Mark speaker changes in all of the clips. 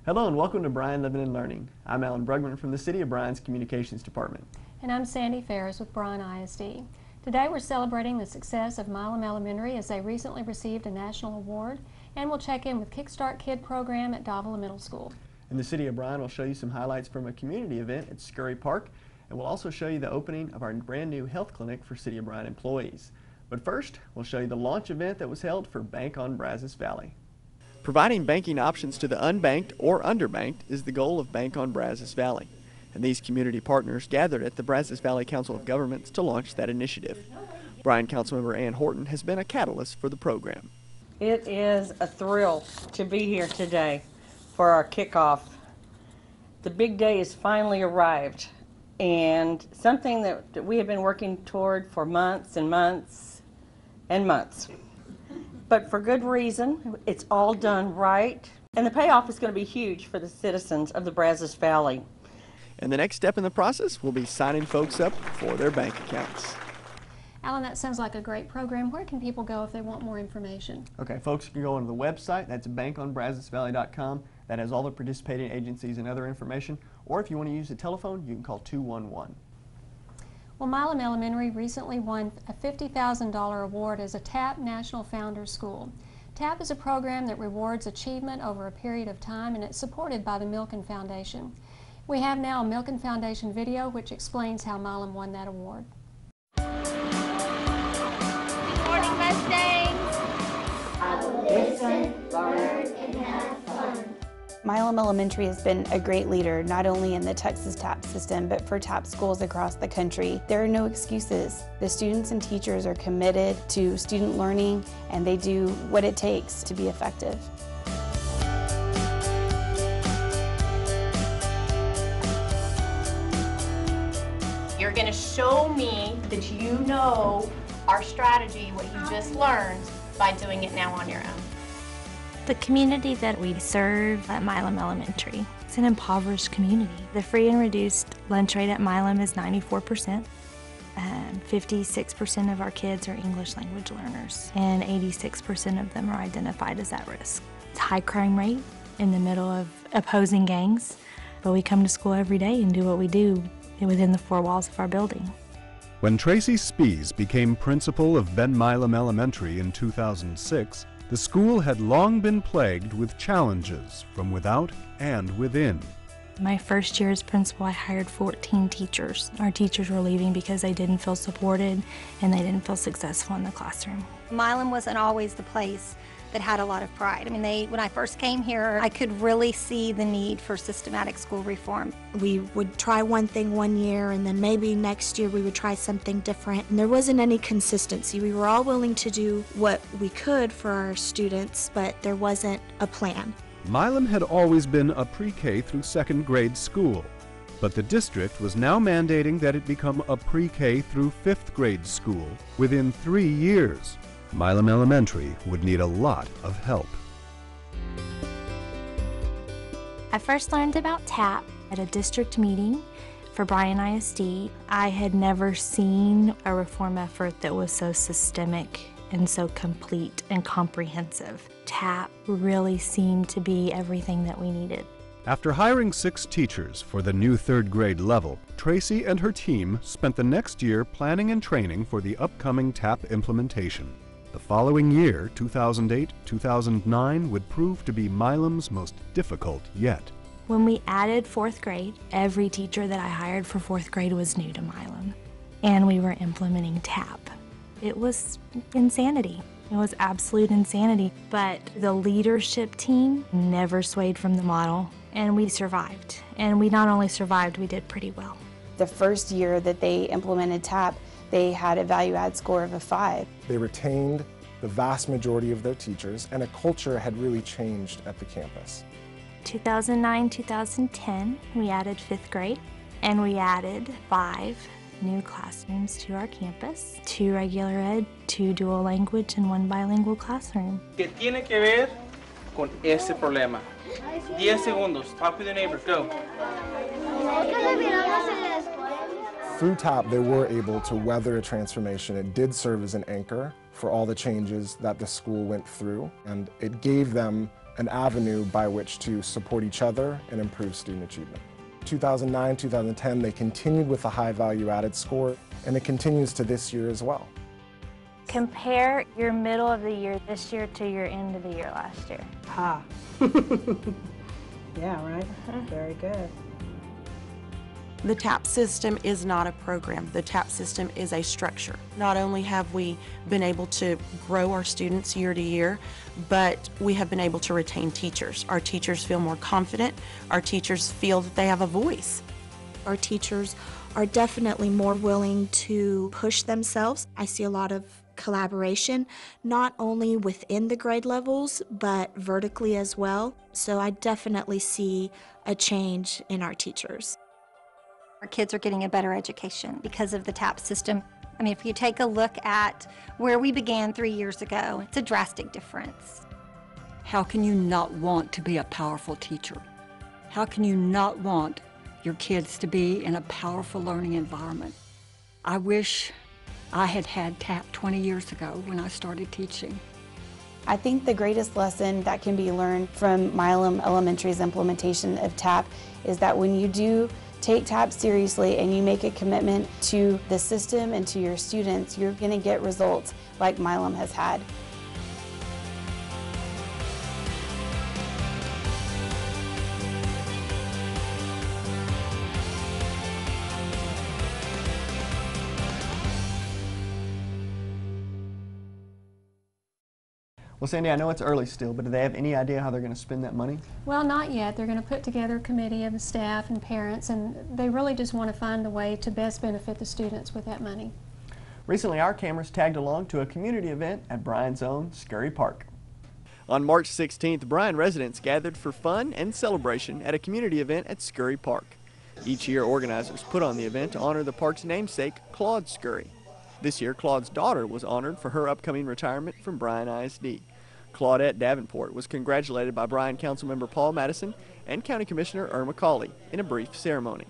Speaker 1: Hello and welcome to Bryan Living and Learning. I'm Alan Brugman from the City of Bryan's Communications Department.
Speaker 2: And I'm Sandy Ferris with Bryan ISD. Today we're celebrating the success of Milam Elementary as they recently received a national award, and we'll check in with Kickstart Kid program at Davila Middle School.
Speaker 1: In the City of Bryan, we'll show you some highlights from a community event at Scurry Park, and we'll also show you the opening of our brand new health clinic for City of Bryan employees. But first, we'll show you the launch event that was held for Bank on Brazos Valley. Providing banking options to the unbanked or underbanked is the goal of Bank on Brazos Valley, and these community partners gathered at the Brazos Valley Council of Governments to launch that initiative. Bryan Councilmember Ann Horton has been a catalyst for the program.
Speaker 3: It is a thrill to be here today for our kickoff. The big day has finally arrived, and something that we have been working toward for months and months and months. But for good reason. It's all done right, and the payoff is going to be huge for the citizens of the Brazos Valley.
Speaker 1: And the next step in the process will be signing folks up for their bank accounts.
Speaker 2: Alan, that sounds like a great program. Where can people go if they want more information?
Speaker 1: Okay, folks can go onto the website. That's bankonbrazosvalley.com. That has all the participating agencies and other information. Or if you want to use the telephone, you can call 211.
Speaker 2: Well, Milam Elementary recently won a $50,000 award as a TAP National Founders School. TAP is a program that rewards achievement over a period of time, and it's supported by the Milken Foundation. We have now a Milken Foundation video which explains how Milam won that award.
Speaker 4: Good morning, Mustangs.
Speaker 5: Listen, learn, and have fun.
Speaker 6: Milam Elementary has been a great leader, not only in the Texas TAP system, but for TAP schools across the country. There are no excuses. The students and teachers are committed to student learning, and they do what it takes to be effective.
Speaker 4: You're going to show me that you know our strategy, what you just learned, by doing it now on your own.
Speaker 7: The community that we serve at Milam Elementary, it's an impoverished community. The free and reduced lunch rate at Milam is 94%. 56% of our kids are English language learners, and 86% of them are identified as at risk. It's a high crime rate in the middle of opposing gangs, but we come to school every day and do what we do within the four walls of our building.
Speaker 8: When Tracy Spees became principal of Ben Milam Elementary in 2006, the school had long been plagued with challenges from without and within.
Speaker 7: My first year as principal, I hired 14 teachers. Our teachers were leaving because they didn't feel supported and they didn't feel successful in the classroom.
Speaker 9: Milam wasn't always the place that had a lot of pride. I mean, when I first came here, I could really see the need for systematic school reform.
Speaker 10: We would try one thing one year, and then maybe next year we would try something different. And there wasn't any consistency. We were all willing to do what we could for our students, but there wasn't a plan.
Speaker 8: Milam had always been a pre-K through second grade school, but the district was now mandating that it become a pre-K through fifth grade school within 3 years. Milam Elementary would need a lot of help.
Speaker 7: I first learned about TAP at a district meeting for Bryan ISD. I had never seen a reform effort that was so systemic and so complete and comprehensive. TAP really seemed to be everything that we needed.
Speaker 8: After hiring 6 teachers for the new third grade level, Tracy and her team spent the next year planning and training for the upcoming TAP implementation. The following year, 2008-2009, would prove to be Milam's most difficult yet.
Speaker 7: When we added fourth grade, every teacher that I hired for fourth grade was new to Milam, and we were implementing TAP. It was insanity. It was absolute insanity, but the leadership team never swayed from the model, and we survived. And we not only survived, we did pretty well.
Speaker 6: The first year that they implemented TAP, they had a value-add score of a 5.
Speaker 11: They retained the vast majority of their teachers, and a culture had really changed at the campus.
Speaker 7: 2009-2010, we added fifth grade, and we added 5 new classrooms to our campus, 2 regular ed, 2 dual language, and 1 bilingual classroom.
Speaker 12: ¿Qué tiene que ver con ese problema? 10 segundos. Talk with your neighbor. Go.
Speaker 11: Through TAP, they were able to weather a transformation. It did serve as an anchor for all the changes that the school went through, and it gave them an avenue by which to support each other and improve student achievement. 2009, 2010, they continued with the high value added score, and it continues to this year as well.
Speaker 7: Compare your middle of the year this year to your end of the year last year.
Speaker 3: Ha. Yeah, right? Very good.
Speaker 13: The TAP system is not a program. The TAP system is a structure. Not only have we been able to grow our students year to year, but we have been able to retain teachers. Our teachers feel more confident. Our teachers feel that they have a voice.
Speaker 10: Our teachers are definitely more willing to push themselves. I see a lot of collaboration, not only within the grade levels, but vertically as well. So I definitely see a change in our teachers.
Speaker 9: Our kids are getting a better education because of the TAP system. I mean, if you take a look at where we began 3 years ago, it's a drastic difference.
Speaker 14: How can you not want to be a powerful teacher? How can you not want your kids to be in a powerful learning environment? I wish I had had TAP 20 years ago when I started teaching.
Speaker 6: I think the greatest lesson that can be learned from Milam Elementary's implementation of TAP is that when you do take TAP seriously and you make a commitment to the system and to your students, you're going to get results like Milam has had.
Speaker 1: Well, Sandy, I know it's early still, but do they have any idea how they're going to spend that money?
Speaker 2: Well, not yet. They're going to put together a committee of the staff and parents, and they really just want to find a way to best benefit the students with that money.
Speaker 1: Recently, our cameras tagged along to a community event at Bryan's own Scurry Park. On March 16th, Bryan residents gathered for fun and celebration at a community event at Scurry Park. Each year, organizers put on the event to honor the park's namesake, Claude Scurry. This year, Claude's daughter was honored for her upcoming retirement from Bryan ISD. Claudette Davenport was congratulated by Bryan Councilmember Paul Madison and County Commissioner Irma Cawley in a brief ceremony.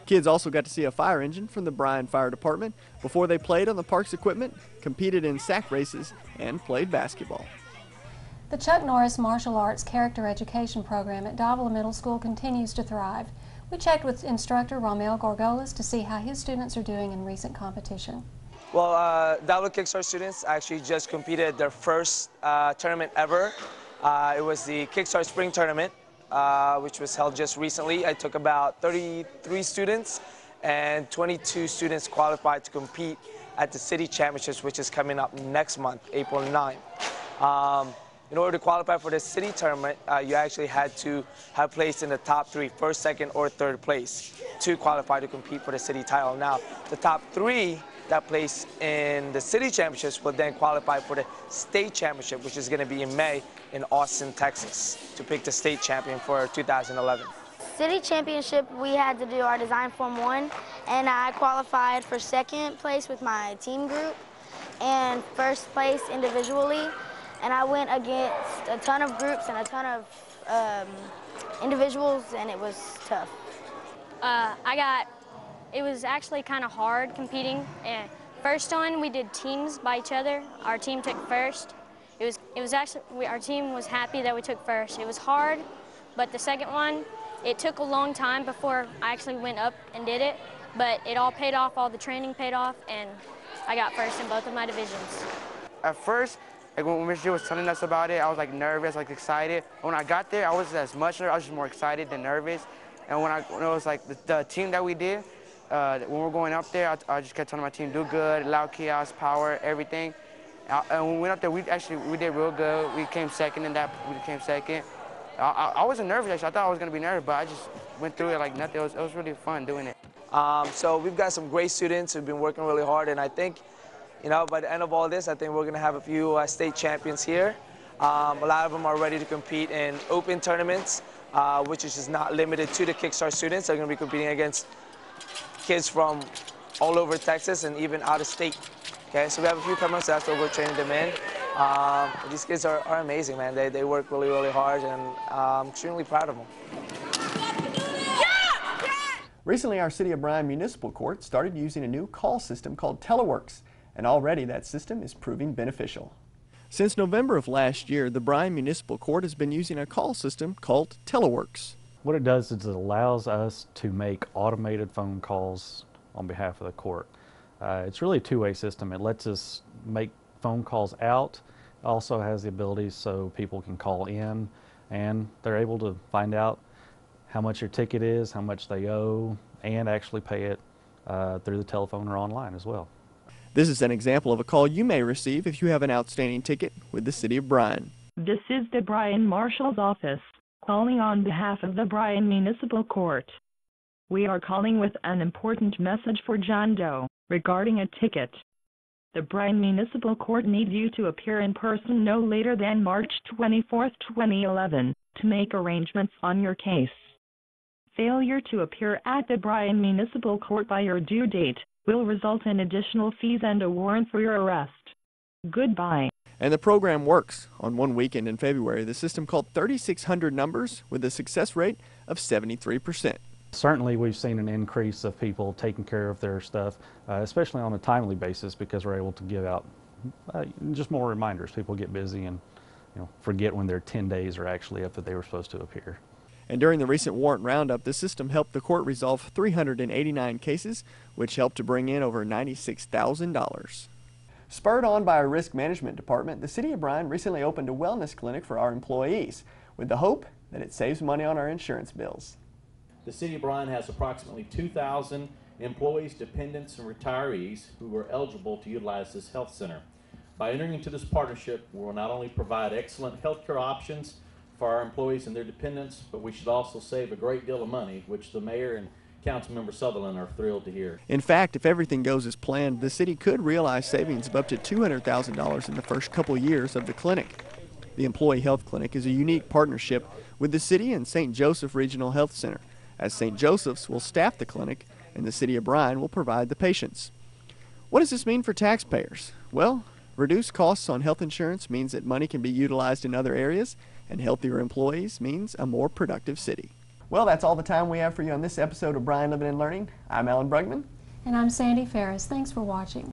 Speaker 1: Kids also got to see a fire engine from the Bryan Fire Department before they played on the park's equipment, competed in sack races, and played basketball.
Speaker 2: The Chuck Norris Martial Arts Character Education Program at Davila Middle School continues to thrive. We checked with instructor Romel Gorgolas to see how his students are doing in recent competition.
Speaker 15: Well, Davila Kickstart students actually just competed their first tournament ever. It was the Kickstart Spring Tournament, which was held just recently. I took about 33 students, and 22 students qualified to compete at the City Championships, which is coming up next month, April 9th. In order to qualify for the city tournament, you actually had to have placed in the top 3, first, second, or third place to qualify to compete for the city title. Now, the top 3 that place in the city championships will then qualify for the state championship, which is going to be in May in Austin, Texas, to pick the state champion for 2011.
Speaker 16: City championship, we had to do our design form 1, and I qualified for second place with my team group and first place individually. And I went against a ton of groups and a ton of individuals, and it was tough.
Speaker 17: It was actually kind of hard competing. First one, we did teams by each other. Our team took first. It was actually, our team was happy that we took first. It was hard, but the second one, it took a long time before I actually went up and did it, but it all paid off, all the training paid off, and I got first in both of my divisions.
Speaker 18: At first, like when Miss Jill was telling us about it, I was like nervous, like excited. When I got there, I wasn't as much nervous. I was just more excited than nervous. And when it was like the team that we did, when we were going up there, I just kept telling my team, do good, loud chaos, power, everything. And when we went up there, we did real good. We came second in that. We came second. I wasn't nervous, actually. I thought I was going to be nervous, but I just went through it like nothing. It was really fun doing it.
Speaker 15: So we've got some great students who've been working really hard, and I think, you know, by the end of all this, I think we're going to have a few state champions here. A lot of them are ready to compete in open tournaments, which is just not limited to the Kickstart students. They're going to be competing against kids from all over Texas and even out of state. Okay, so we have a few coming up, so that's what we're training them in. These kids are amazing, man. They work really, really hard, and I'm extremely proud of them.
Speaker 1: Recently, our City of Bryan Municipal Court started using a new call system called Teleworks, and already that system is proving beneficial. Since November of last year, the Bryan Municipal Court has been using a call system called Teleworks.
Speaker 19: What it does is it allows us to make automated phone calls on behalf of the court. It's really a two-way system. It lets us make phone calls out, also has the ability so people can call in and they're able to find out how much your ticket is, how much they owe, and actually pay it through the telephone or online as well.
Speaker 1: This is an example of a call you may receive if you have an outstanding ticket with the City of Bryan.
Speaker 20: This is the Bryan Marshal's office, calling on behalf of the Bryan Municipal Court. We are calling with an important message for John Doe regarding a ticket. The Bryan Municipal Court needs you to appear in person no later than March 24, 2011, to make arrangements on your case. Failure to appear at the Bryan Municipal Court by your due date will result in additional fees and a warrant for your arrest. Goodbye.
Speaker 1: And the program works. On one weekend in February, the system called 3,600 numbers with a success rate of 73%.
Speaker 19: Certainly we've seen an increase of people taking care of their stuff, especially on a timely basis, because we're able to give out just more reminders. People get busy and forget when their 10 days are actually up that they were supposed to appear.
Speaker 1: And during the recent warrant roundup, the system helped the court resolve 389 cases, which helped to bring in over $96,000. Spurred on by our risk management department, the City of Bryan recently opened a wellness clinic for our employees, with the hope that it saves money on our insurance bills.
Speaker 21: The City of Bryan has approximately 2,000 employees, dependents, and retirees who are eligible to utilize this health center. By entering into this partnership, we will not only provide excellent health care options for our employees and their dependents, but we should also save a great deal of money, which the Mayor and Councilmember Sutherland are thrilled to hear.
Speaker 1: In fact, if everything goes as planned, the city could realize savings of up to $200,000 in the first couple years of the clinic. The Employee Health Clinic is a unique partnership with the city and St. Joseph Regional Health Center, as St. Joseph's will staff the clinic and the City of Bryan will provide the patients. What does this mean for taxpayers? Well, reduced costs on health insurance means that money can be utilized in other areas, and healthier employees means a more productive city. Well, that's all the time we have for you on this episode of Bryan Living and Learning. I'm Alan Brugman.
Speaker 2: And I'm Sandy Ferris. Thanks for watching.